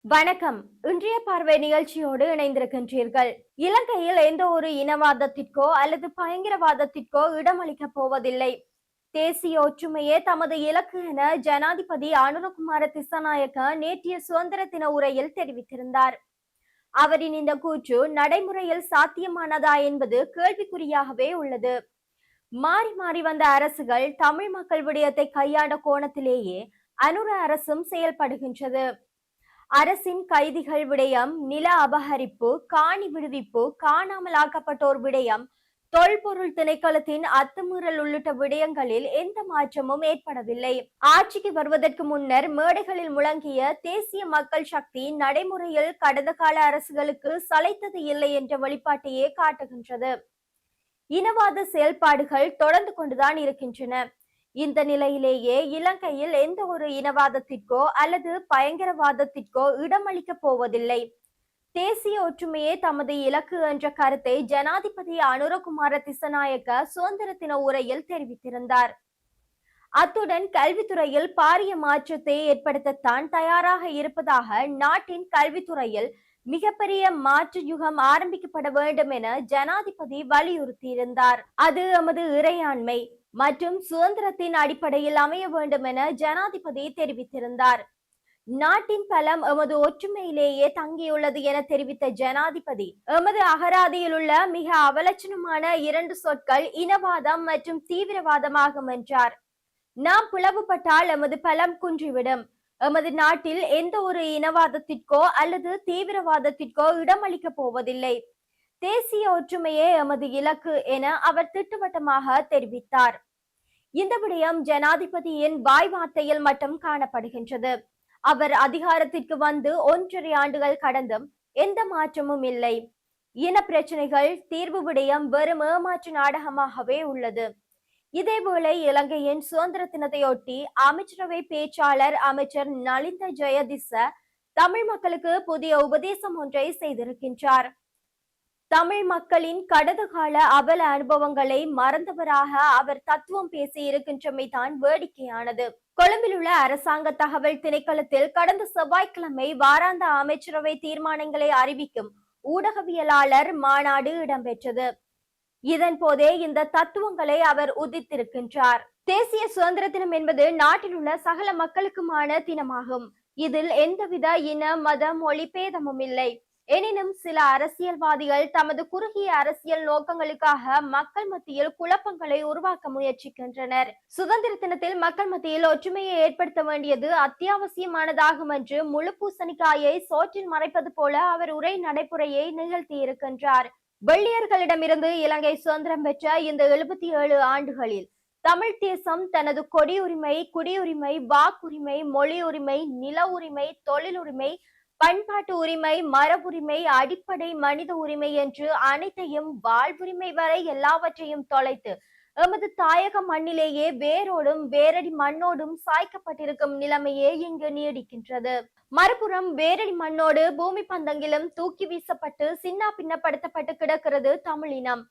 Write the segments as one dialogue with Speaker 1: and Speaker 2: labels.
Speaker 1: வணக்கம். இன்றைய பார்வை நிகழ்ச்சியோடு இணைந்திருக்கின்றீர்கள். இலங்கையில் எந்த ஒரு இனவாதத்திற்கோ அல்லது பயங்கரவாதத்திற்கோ இடமளிக்கப் போவதில்லை. தேசிய ஒற்றுமையே தமது இலக்கு என ஜனாதிபதி அனுரகுமார திசாநாயக்க நேற்றைய சுதந்திர தின உரையில் தெரிவித்திருந்தார். அவரின் இந்த கூற்று நடைமுறையில் சாத்தியமானதா என்பது கேள்விக்குறியாகவே உள்ளது. மாறி மாறி வந்த அரசுகள் தமிழ் மக்கள் விடயத்தை கையாண்ட கோணத்திலேயே அனுர அரசும் செயல்படுகின்றது. அரசின் கைதிகள் விடயம், நில அபகரிப்பு, காணி விடுவிப்பு, காணாமல் ஆக்கப்பட்டோர் விடயம், தொல்பொருள் திணைக்களத்தின் அத்துமீறல் உள்ளிட்ட விடயங்களில் எந்த மாற்றமும் ஏற்படவில்லை. ஆட்சிக்கு வருவதற்கு முன்னர் மேடைகளில் முழங்கிய தேசிய மக்கள் சக்தி நடைமுறையில் கடந்த கால அரசுகளுக்கு சளைத்தது இல்லை என்ற வெளிப்பாட்டையே காட்டுகின்றது. இனவாத செயல்பாடுகள் தொடர்ந்து கொண்டுதான் இருக்கின்றன. இந்த நிலையிலேயே இலங்கையில் எந்த ஒரு இனவாதத்திற்கோ அல்லது பயங்கரவாதத்திற்கோ இடமளிக்கப் போவதில்லை. தேசிய ஒற்றுமையே தமது இலக்கு என்ற கருத்தை ஜனாதிபதி அனுரகுமார திசாநாயக்க சுதந்திர தின உரையில் தெரிவித்திருந்தார். அத்துடன் கல்வித்துறையில் பாரிய மாற்றத்தை ஏற்படுத்தத்தான் தயாராக இருப்பதாக, நாட்டின் கல்வித்துறையில் மிகப்பெரிய மாற்று யுகம் ஆரம்பிக்கப்பட வேண்டும் என ஜனாதிபதி வலியுறுத்தியிருந்தார். அது எமது இறையாண்மை மற்றும் சுதந்திரத்தின் அடிப்படையில் அமைய வேண்டும் என ஜனாதிபதி தெரிவித்திருந்தார். நாட்டின் பலம் எமது ஒற்றுமையிலேயே தங்கியுள்ளது என தெரிவித்த ஜனாதிபதி, எமது அகராதியில் உள்ள மிக அவலட்சணமான இரண்டு சொற்கள் இனவாதம் மற்றும் தீவிரவாதமாகும் என்றார். நாம் பிளவுபட்டால் எமது பலம் குன்றிவிடும். எமது நாட்டில் எந்த ஒரு இனவாதத்திற்கோ அல்லது தீவிரவாதத்திற்கோ இடமளிக்கப் போவதில்லை. தேசிய ஒற்றுமையே எமது இலக்கு என அவர் திட்டவட்டமாக தெரிவித்தார். இந்த விடயம் ஜனாதிபதியின் வாய் வார்த்தையில் மட்டும் காணப்படுகின்றது. அவர் அதிகாரத்திற்கு வந்து 1.5 ஆண்டுகள் கடந்தும் எந்த மாற்றமும் இல்லை. இன பிரச்சனைகள் தீர்வு விடயம் வெறும் ஏமாற்று நாடகமாகவே உள்ளது. இதேவேளை இலங்கையின் சுதந்திர தினத்தையொட்டி அமைச்சரவை பேச்சாளர் அமைச்சர் நலிந்த ஜெயதிச தமிழ் மக்களுக்கு புதிய உபதேசம் ஒன்றை செய்திருக்கின்றார். தமிழ் மக்களின் கடந்த கால அவல அனுபவங்களை மறந்தவராக அவர் தத்துவம் பேசி இருக்கின்றமை தான் வேடிக்கையானது. கொழும்பில் உள்ள அரசாங்க தகவல் திணைக்களத்தில் கடந்த செவ்வாய்க்கிழமை வாராந்த அமைச்சரவை தீர்மானங்களை அறிவிக்கும் ஊடகவியலாளர் மாநாடு இடம்பெற்றது. இதன் போதே இந்த தத்துவங்களை அவர் உதித்திருக்கின்றார். தேசிய சுதந்திர தினம் என்பது நாட்டில் உள்ள சகல மக்களுக்குமான தினமாகும். இதில் எந்தவித இன மத மொழி பேதமும் இல்லை. எனினும் சில அரசியல்வாதிகள் தமது குறுகிய அரசியல் நோக்கங்களுக்காக மக்கள் மத்தியில் குழப்பங்களை உருவாக்க முயற்சிக்கின்றனர். சுதந்திர தினத்தில் மக்கள் மத்தியில் ஒற்றுமையை ஏற்படுத்த வேண்டியது அத்தியாவசியமானதாகும் என்று முழு பூசணிக்காயை சோற்றில் மறைப்பது போல அவர் உரை நடைமுறையை நிகழ்த்தி இருக்கின்றார். வெள்ளையர்களிடமிருந்து இலங்கை சுதந்திரம் பெற்ற இந்த 77 ஆண்டுகளில் தமிழ் தேசம் தனது கொடி உரிமை, குடியுரிமை, வாக்குரிமை, மொழி உரிமை, நில உரிமை, தொழில் உரிமை, பண்பாட்டு உரிமை, மரபுரிமை, அடிப்படை மனித உரிமை என்று அனைத்தையும், வாழ்வுரிமை வரை எல்லாவற்றையும் தொலைத்து எமது தாயக மண்ணிலேயே வேரோடும் வேரடி மண்ணோடும் சாய்க்கப்பட்டிருக்கும் நிலைமையே இங்கு நீடிக்கின்றது. மறுபுறம் வேரடி மண்ணோடு பூமி பந்தங்கிலும் தூக்கி வீசப்பட்டு சின்ன பின்னப்படுத்தப்பட்டு கிடக்கிறது தமிழினம்.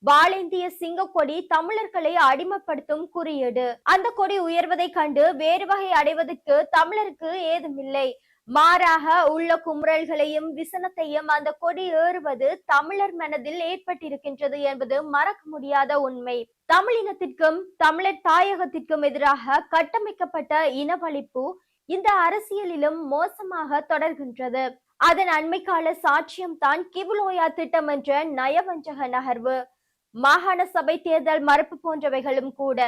Speaker 1: வாளேந்திய சிங்க கொடி தமிழர்களை அடிமைப்படுத்தும் குறியீடு. அந்த கொடி உயர்வதை கண்டு வேறு வகை அடைவதற்கு தமிழருக்கு ஏதுமில்லை. மாறாக உள்ள குமுறல்களையும் விசனத்தையும் அந்த கொடி ஏறுவது தமிழர் மனதில் ஏற்பட்டிருக்கின்றது என்பது மறக்க முடியாத உண்மை. தமிழினத்திற்கும் தமிழர் தாயகத்திற்கும் எதிராக கட்டமைக்கப்பட்ட இனவழிப்பு இந்த அரசியலிலும் மோசமாக தொடர்கின்றது. அதன் அண்மைக்கால சாட்சியம் தான் கிவுலோயா திட்டம் என்ற நயவஞ்சக நகர்வு, மாகாண சபை தேர்தல் மறுப்பு போன்றவைகளும் கூட.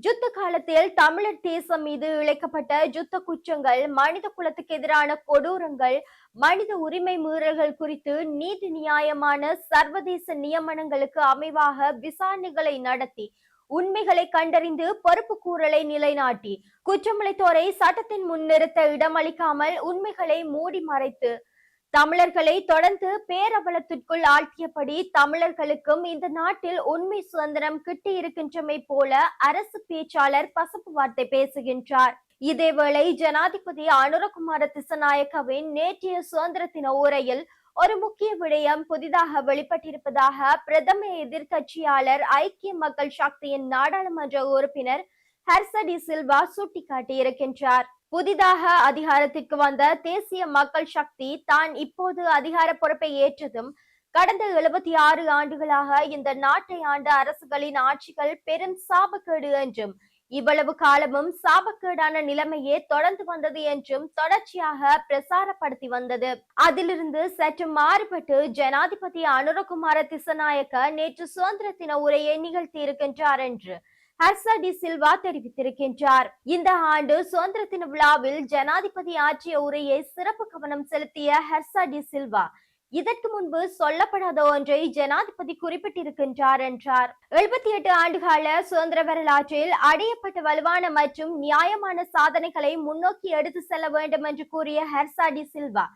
Speaker 1: யுத்த காலத்தில் தமிழர் தேசம் மீது இழைக்கப்பட்ட யுத்த குற்றங்கள், மனித குலத்துக்கு எதிரான கொடூரங்கள், மனித உரிமை மீறல்கள் குறித்து நீதி நியாயமான சர்வதேச நியமனங்களுக்கு அமைவாக விசாரணைகளை நடத்தி உண்மைகளை கண்டறிந்து பொறுப்பு கூறலை நிலைநாட்டி குற்றமளித்தோரை சட்டத்தின் முன் நிறுத்த இடமளிக்காமல் உண்மைகளை மூடி மறைத்து தமிழர்களை தொடர்ந்து பேரவலத்திற்குள் ஆழ்த்தியபடி தமிழர்களுக்கும் இந்த நாட்டில் உண்மை சுதந்திரம் கிட்டி இருக்கின்றமை போல அரசு பேச்சாளர் பசப்பு வார்த்தை பேசுகின்றார். இதேவேளை ஜனாதிபதி அனுரகுமார திசாநாயக்கவின் நேற்றைய சுதந்திர தின உரையில் ஒரு முக்கிய விடயம் புதிதாக வெளிப்பட்டிருப்பதாக பிரதம எதிர்கட்சியாளர் ஐக்கிய மக்கள் சக்தியின் நாடாளுமன்ற உறுப்பினர் ஹர்ச டி சில்வா சுட்டிக்காட்டியிருக்கின்றார். புதிதாக அதிகாரத்திற்கு வந்த தேசிய மக்கள் சக்தி தான் இப்போது அதிகார பொறுப்பை ஏற்றதும் கடந்த 76 ஆண்டுகளாக இந்த நாட்டை ஆண்ட அரசுகளின் ஆட்சிகள் பெரும் சாபக்கேடு என்றும் இவ்வளவு காலமும் சாபக்கேடான நிலைமையே தொடர்ந்து வந்தது என்றும் தொடர்ச்சியாக பிரசாரப்படுத்தி வந்தது. அதிலிருந்து சற்று மாறுபட்டு ஜனாதிபதி அனுரகுமார திசநாயக்க நேற்று சுதந்திர தின உரையை நிகழ்த்தியிருக்கின்றார் என்று ஹர்சா டி சில்வா தெரிவித்திருக்கின்றார். இந்த ஆண்டு சுதந்திர தின விழாவில் ஜனாதிபதி ஆற்றிய உரையை சிறப்பு கவனம் செலுத்திய ஹர்சா டி சில்வா இதற்கு முன்பு சொல்லப்படாத ஒன்றை ஜனாதிபதி குறிப்பிட்டிருக்கின்றார் என்றார். 78 ஆண்டுகால சுதந்திர வரலாற்றில் அடையப்பட்ட வலுவான மற்றும் நியாயமான சாதனைகளை முன்னோக்கி எடுத்து செல்ல வேண்டும் என்று கூறிய ஹர்சா டி சில்வா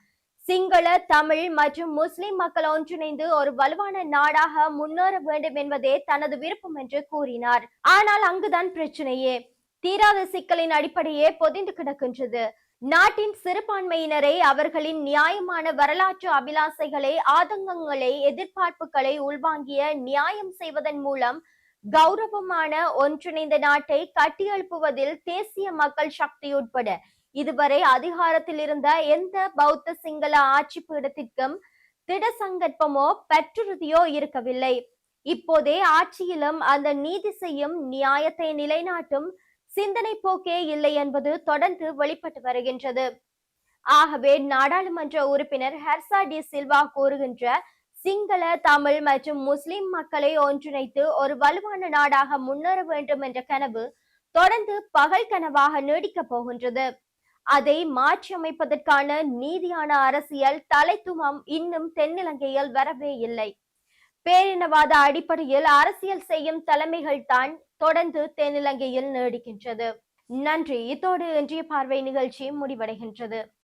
Speaker 1: சிங்கள, தமிழ் மற்றும் முஸ்லிம் மக்கள் ஒன்றிணைந்து ஒரு வலுவான நாடாக முன்னேற வேண்டும் என்பதே தனது விருப்பம் என்று கூறினார். ஆனால் அங்குதான் பிரச்சனையே. தீராத சிக்கலின் அடிப்படையே பொதிந்து கிடக்கின்றது. நாட்டின் சிறுபான்மையினரை அவர்களின் நியாயமான வரலாற்று அபிலாசைகளை, ஆதங்கங்களை, எதிர்பார்ப்புகளை உள்வாங்கிய நியாயம் செய்வதன் மூலம் கௌரவமான ஒன்றிணைந்த நாட்டை கட்டியெழுப்புவதில் தேசிய மக்கள் சக்தி உட்பட இதுவரை அதிகாரத்தில் இருந்த எந்த பௌத்த சிங்கள ஆட்சி பீடத்திற்கும் திட சங்கற்பமோ பற்றுறுதியோ இருக்கவில்லை. இப்போதே ஆட்சியிலும் அந்த நீதி செய்யும், நியாயத்தை நிலைநாட்டும் சிந்தனை போக்கே இல்லை என்பது தொடர்ந்து வெளிப்பட்டு வருகின்றது. ஆகவே நாடாளுமன்ற உறுப்பினர் ஹர்சா டி சில்வா கூறுகின்ற சிங்கள, தமிழ் மற்றும் முஸ்லிம் மக்களை ஒன்றிணைத்து ஒரு வலுவான நாடாக முன்னேற வேண்டும் என்ற கனவு தொடர்ந்து பகல் கனவாக நீடிக்கப் போகின்றது. அதை மாற்றியமைப்பதற்கான நீதியான அரசியல் தலைத்துவம் இன்னும் தென்னிலங்கையில் வரவே இல்லை. பேரினவாத அடிப்படையில் அரசியல் செய்யும் தலைமைகள் தான் தொடர்ந்து தென்னிலங்கையில் நீடிக்கின்றது. நன்றி. இதோடு இன்றைய பார்வை நிகழ்ச்சி முடிவடைகின்றது.